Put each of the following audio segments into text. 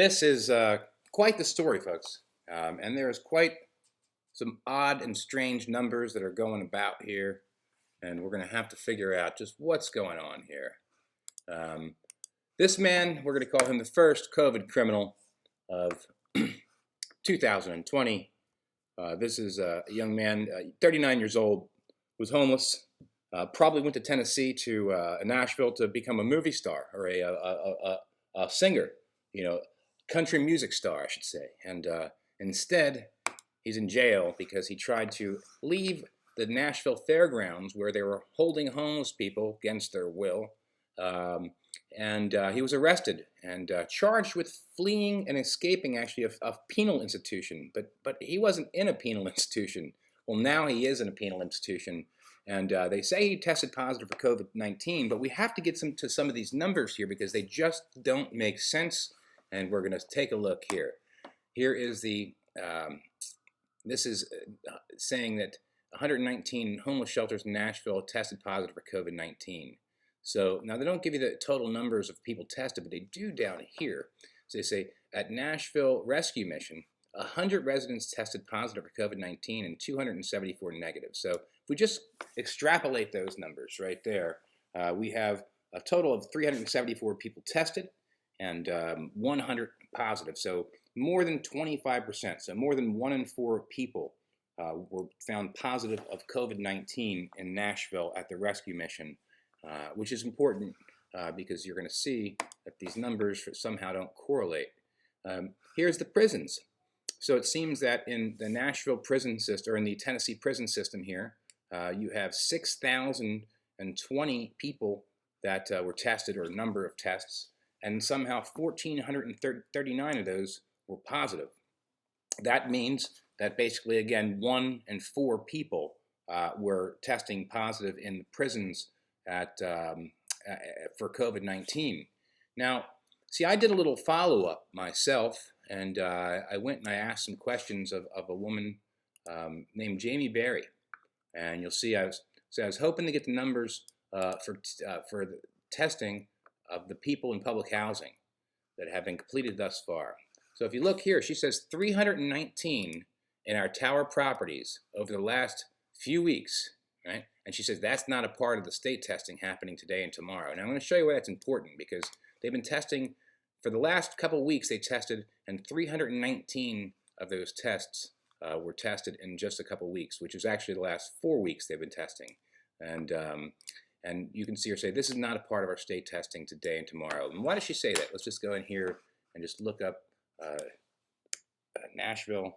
This is quite the story, folks. And there's quite some odd and strange numbers that are going about here. And we're going to have to figure out just what's going on here. This man, we're going to call him the first COVID criminal of 2020. This is a young man, 39 years old, was homeless, probably went to Tennessee to Nashville to become a movie star or a singer, country music star, I should say. And instead, he's in jail because he tried to leave the Nashville fairgrounds where they were holding homeless people against their will. He was arrested and charged with fleeing and escaping actually a penal institution. But he wasn't in a penal institution. Well, now he is in a penal institution. And they say he tested positive for COVID-19, but we have to get to some of these numbers here because they just don't make sense. And we're going to take a look here. Here is this is saying that 119 homeless shelters in Nashville tested positive for COVID-19. So now they don't give you the total numbers of people tested, but they do down here. So they say at Nashville Rescue Mission, 100 residents tested positive for COVID-19 and 274 negative. So if we just extrapolate those numbers right there, we have a total of 374 people tested and 100 positive. So more than 25%, so more than 1 in 4 people were found positive of COVID-19 in Nashville at the rescue mission, which is important because you're going to see that these numbers somehow don't correlate. Here's the prisons. So it seems that in the Nashville prison system, or in the Tennessee prison system here, you have 6,020 people that were tested, or number of tests, and somehow 1,439 of those were positive. That means that basically, again, 1 in 4 people were testing positive in the prisons for COVID-19. Now, see, I did a little follow-up myself, and I went and I asked some questions of a woman named Jamie Berry. And you'll see I was hoping to get the numbers for the testing of the people in public housing that have been completed thus far. So if you look here, she says 319 in our tower properties over the last few weeks, right? And she says that's not a part of the state testing happening today and tomorrow. Now I'm going to show you why that's important, because they've been testing for the last couple weeks. They tested, and 319 of those tests were tested in just a couple weeks, which is actually the last 4 weeks they've been testing. And you can see her say, this is not a part of our state testing today and tomorrow. And why does she say that? Let's just go in here and just look up Nashville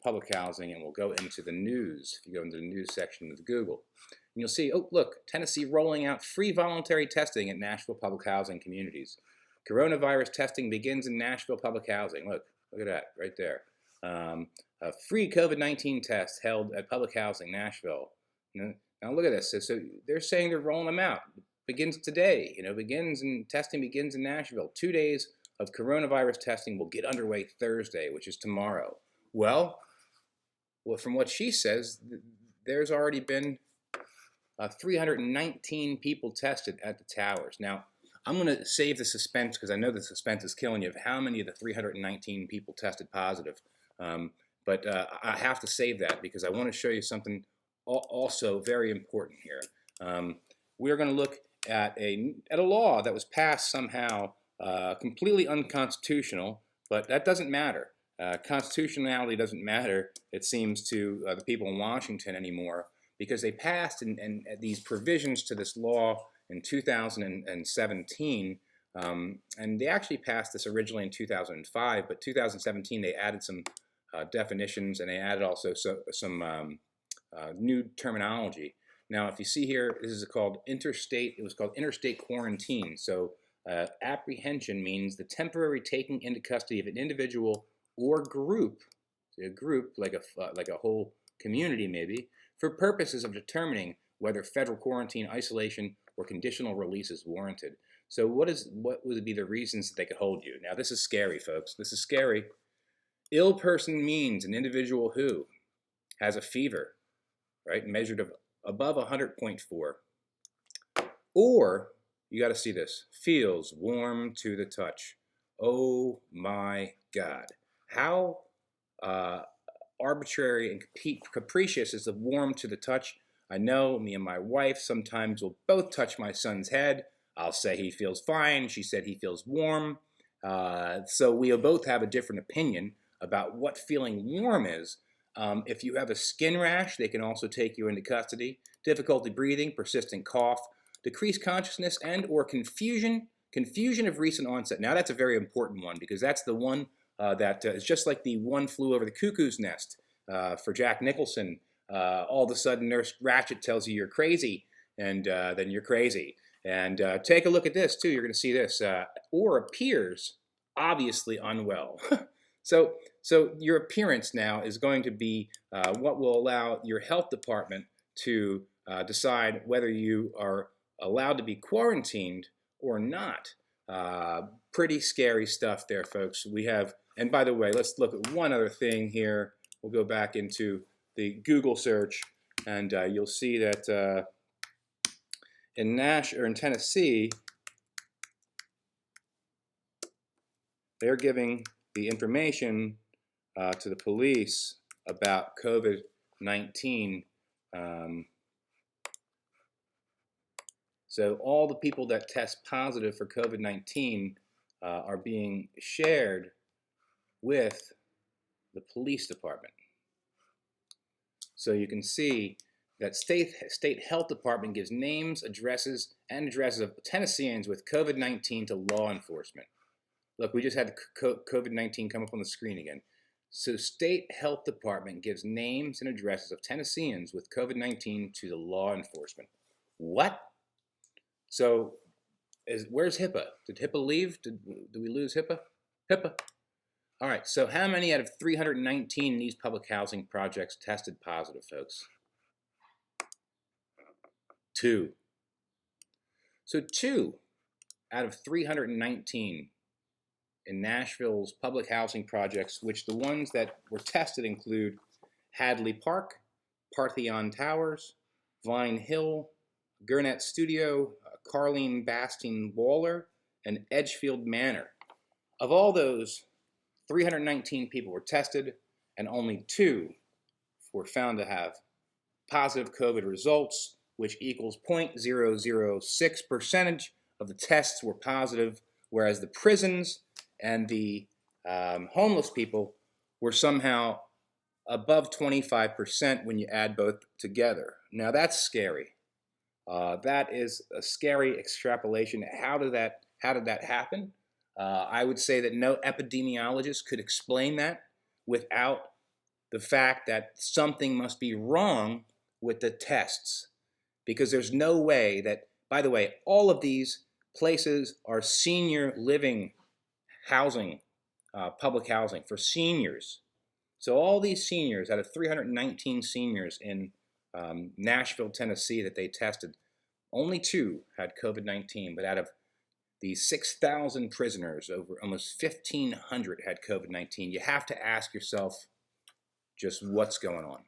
public housing, and we'll go into the news. If you go into the news section of Google, and you'll see, oh, look, Tennessee rolling out free voluntary testing at Nashville public housing communities. Coronavirus testing begins in Nashville public housing. Look at that right there. A free COVID-19 test held at public housing, Nashville. Now look at this. So they're saying they're rolling them out. Begins today. Testing begins in Nashville. 2 days of coronavirus testing will get underway Thursday, which is tomorrow. Well, from what she says, there's already been 319 people tested at the towers. Now, I'm going to save the suspense because I know the suspense is killing you of how many of the 319 people tested positive. But I have to save that because I want to show you something also very important here. We're going to look at a law that was passed somehow completely unconstitutional, but that doesn't matter. Constitutionality doesn't matter, it seems, to the people in Washington anymore, because they passed and these provisions to this law in 2017, and they actually passed this originally in 2005, but 2017 they added some definitions, and they added also some new terminology. Now, if you see here, this is called interstate. It was called interstate quarantine. So apprehension means the temporary taking into custody of an individual or group, a group like a whole community maybe, for purposes of determining whether federal quarantine, isolation, or conditional release is warranted. So what would be the reasons that they could hold you? Now this is scary, folks. This is scary. Ill person means an individual who has a fever, right, measured above 100.4, or You got to see this. Feels warm to the touch. Oh my God. How arbitrary and capricious is the warm to the touch. I know me and my wife sometimes will both touch my son's head. I'll say he feels fine. She said he feels warm. So we'll both have a different opinion about what feeling warm is. If you have a skin rash, they can also take you into custody. Difficulty breathing, persistent cough, decreased consciousness, and or confusion of recent onset. Now that's a very important one because that's the one that is just like the One Flew Over the Cuckoo's Nest for Jack Nicholson. All of a sudden, Nurse Ratched tells you you're crazy, and then you're crazy. And take a look at this too. You're going to see this, or appears obviously unwell. So your appearance now is going to be what will allow your health department to decide whether you are allowed to be quarantined or not. Pretty scary stuff there, folks. We have, and by the way, let's look at one other thing here. We'll go back into the Google search, and you'll see that in Tennessee, they're giving the information to the police about COVID-19. So all the people that test positive for COVID-19 are being shared with the police department. So you can see that state health department gives names, addresses, and addresses of Tennesseans with COVID-19 to law enforcement. Look, we just had COVID-19 come up on the screen again. So state health department gives names and addresses of Tennesseans with COVID-19 to the law enforcement. What? So where's HIPAA? Did HIPAA leave? Did we lose HIPAA? HIPAA. All right, so how many out of 319 in these public housing projects tested positive, folks? 2. So 2 out of 319 in Nashville's public housing projects, which the ones that were tested include Hadley Park, Parthenon Towers, Vine Hill, Gurnett Studio, Carleen Bastine Waller, and Edgefield Manor. Of all those, 319 people were tested, and only 2 were found to have positive COVID results, which equals 0.006% of the tests were positive, whereas the prisons and the homeless people were somehow above 25% when you add both together. Now that's scary. That is a scary extrapolation. How did that happen? I would say that no epidemiologist could explain that without the fact that something must be wrong with the tests. Because there's no way that, by the way, all of these places are senior living housing, public housing for seniors. So all these seniors, out of 319 seniors in Nashville, Tennessee that they tested, only 2 had COVID-19, but out of the 6,000 prisoners, over almost 1,500 had COVID-19. You have to ask yourself just what's going on.